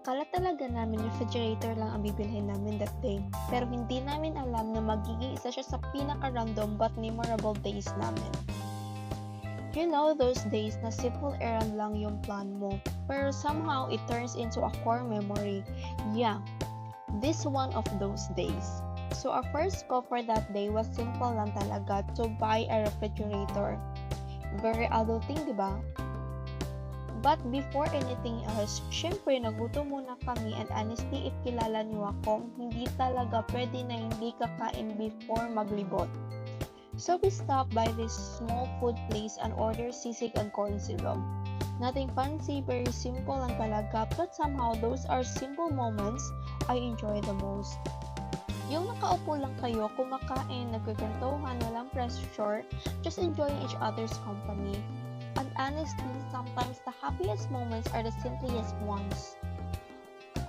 Akala talaga namin refrigerator lang ang bibilhin namin that day, pero hindi namin alam na magiging isa siya sa pinaka-random but memorable days namin. You know those days na simple errand lang yung plan mo, pero somehow it turns into a core memory. Yeah, this one of those days. So our first goal for that day was simple lang talaga, to buy a refrigerator. Very adulting, di ba? But before anything else, syempre nagutom muna kami, and honestly, if kilala niyo ako, hindi talaga pwede na hindi kakain before maglibot. So we stopped by this small food place and ordered sisig and corn syrup. Nothing fancy, very simple lang talaga, but somehow those are simple moments I enjoy the most. Yung nakaupo lang kayo, kumakain, nagkukwentuhan, walang pressure, just enjoying each other's company. And honestly, sometimes the happiest moments are the simplest ones.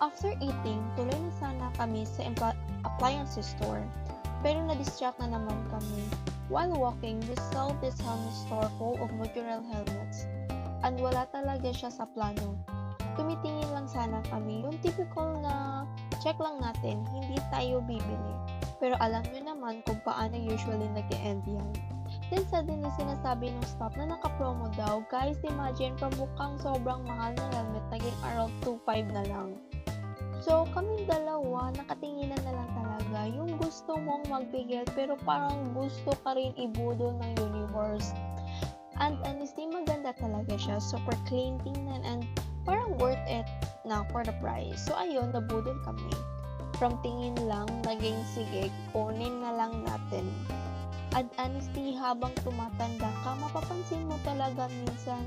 After eating, tuloy na sana kami sa appliances store. Pero na-distract na naman kami. While walking, we saw this helmet store full of modular helmets. And wala talaga siya sa plano. Tumitingin lang sana kami, yung typical na check lang natin, hindi tayo bibili. Pero alam nyo naman kung paano usually nag-e-end yan. Then suddenly sinasabi ng staff na naka-promo daw. Guys, imagine from mukhang sobrang mahal na helmet, naging around 2.5 na lang. So kaming dalawa, nakatinginan na lang talaga. Yung gusto mong magbigay pero parang gusto ka rin ibudol ng universe. And honestly, maganda talaga siya. Super clean tingnan and parang worth it na for the price. So ayun, nabudol kami. From tingin lang, naging sige, kunin na lang natin. At honestly, habang tumatanda ka, mapapansin mo talaga minsan,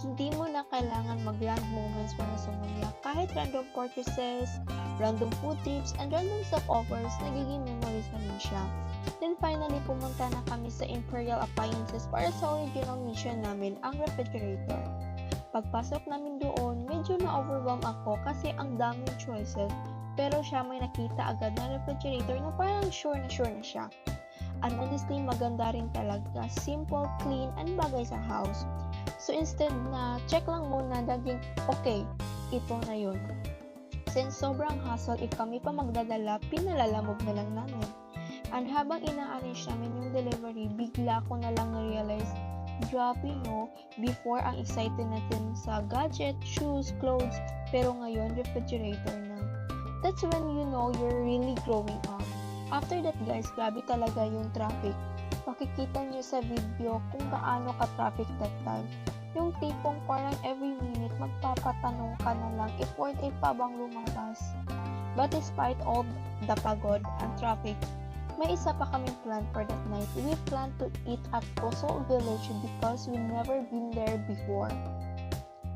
hindi mo na kailangan mag-grand moments para sumaya. Kahit random purchases, random food tips, and random stopovers, nagiging memories naman siya. Then finally, pumunta na kami sa Imperial Appliances para sa original mission namin, ang refrigerator. Pagpasok namin doon, medyo na-overwhelm ako kasi ang daming choices, pero siya may nakita agad na refrigerator na parang sure na siya. And honestly, maganda rin talaga. Simple, clean, and bagay sa house. So instead na check lang muna, naging okay, ito na yun. Since sobrang hassle, if kami pa magdadala, pinalalamog na lang namin. And habang ina-arrange namin yung delivery, bigla ko na lang na-realize, grabe no, before ang excited natin sa gadget, shoes, clothes, pero ngayon refrigerator na. That's when you know you're really growing up. After that guys, grabe talaga yung traffic. Makikita nyo sa video kung gaano ka-traffic that time. Yung tipong parang every minute magpapatanong ka na lang if worth it pa bang lumabas. But despite all the pagod and traffic, may isa pa kaming plan for that night. We plan to eat at Coastal Village because we never been there before.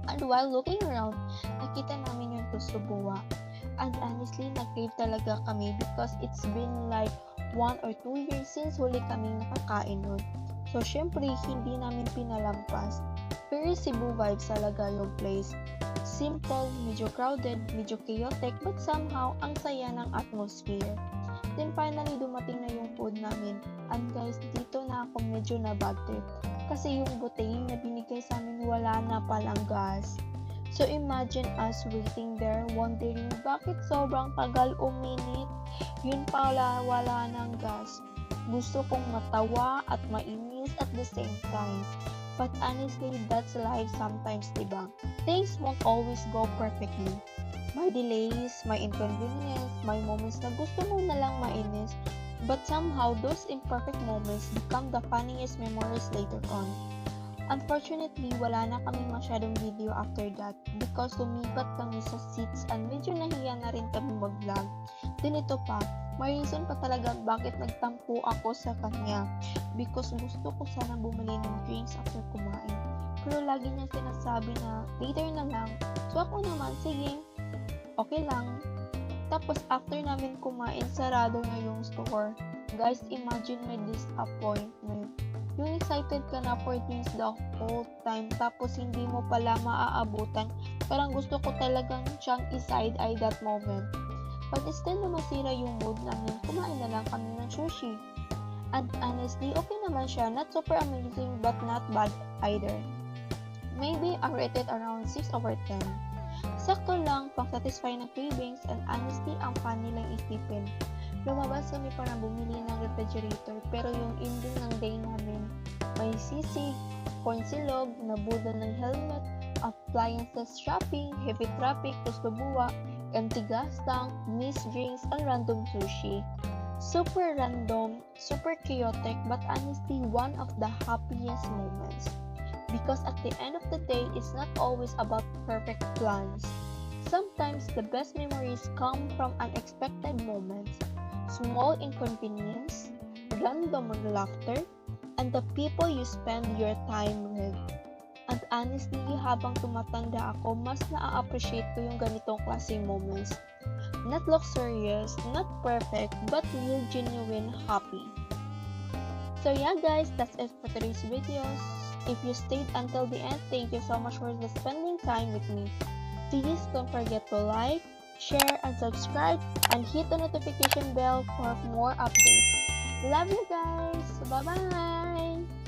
And while looking around, nakita namin yung Tusubuwa. And honestly, nag-crave talaga kami because it's been like 1 or 2 years since huli kaming nakakain nun. So, syempre, hindi namin pinalampas. Very Cebu vibes talaga yung place. Simple, medyo crowded, medyo chaotic, but somehow, ang saya ng atmosphere. Then finally, dumating na yung food namin. And guys, dito na ako medyo na bad trip. Kasi yung butane na binigay sa amin, wala na palang gas. So imagine us waiting there, wondering bakit sobrang tagal uminit. Yun pala, wala ng gas. Gusto kong matawa at mainis at the same time. But honestly, that's life sometimes, diba? Things won't always go perfectly. May delays, may inconvenience, may moments na gusto mo na lang mainis. But somehow, those imperfect moments become the funniest memories later on. Unfortunately, wala na kaming masyadong video after that because lumipat kami sa seats and medyo nahiya na rin kami mag-vlog. Then ito pa, may reason pa talaga bakit nagtampo ako sa kanya because gusto ko sana bumili ng drinks after kumain. Pero lagi niya sinasabi na later na lang. So ako naman, sige, okay lang. Tapos after namin kumain, sarado na yung store. Guys, imagine my disappointment. Yung excited ka na for drinks the whole time, tapos hindi mo pala maaabutan. Parang gusto ko talagang siyang i-side-eye that moment. But instead na masira yung mood namin, kumain na lang kami ng sushi. And honestly, okay naman siya. Not super amazing, but not bad either. Maybe I rated around 6/10. Sakto lang, pang-satisfy ng cravings and honestly, ang fun nilang isipin. Lumabas kami para bumili ng refrigerator pero yung ending ng day namin, may sisig, corn silog, nabudol ng helmet, appliances shopping, heavy traffic, tusbabuwa, empty gas tank, missed drinks, and random sushi. Super random, super chaotic, but honestly one of the happiest moments. Because at the end of the day, it's not always about perfect plans. Sometimes the best memories come from unexpected moments, small inconvenience, random laughter, and the people you spend your time with. And honestly, habang tumatanda ako, mas na-appreciate ko yung ganitong klaseng moments. Not luxurious, not perfect, but real, genuine, happy. So yeah guys, that's it for today's videos. If you stayed until the end, thank you so much for spending time with me. Please don't forget to like, share, and subscribe, and hit the notification bell for more updates. Love you guys! Bye-bye!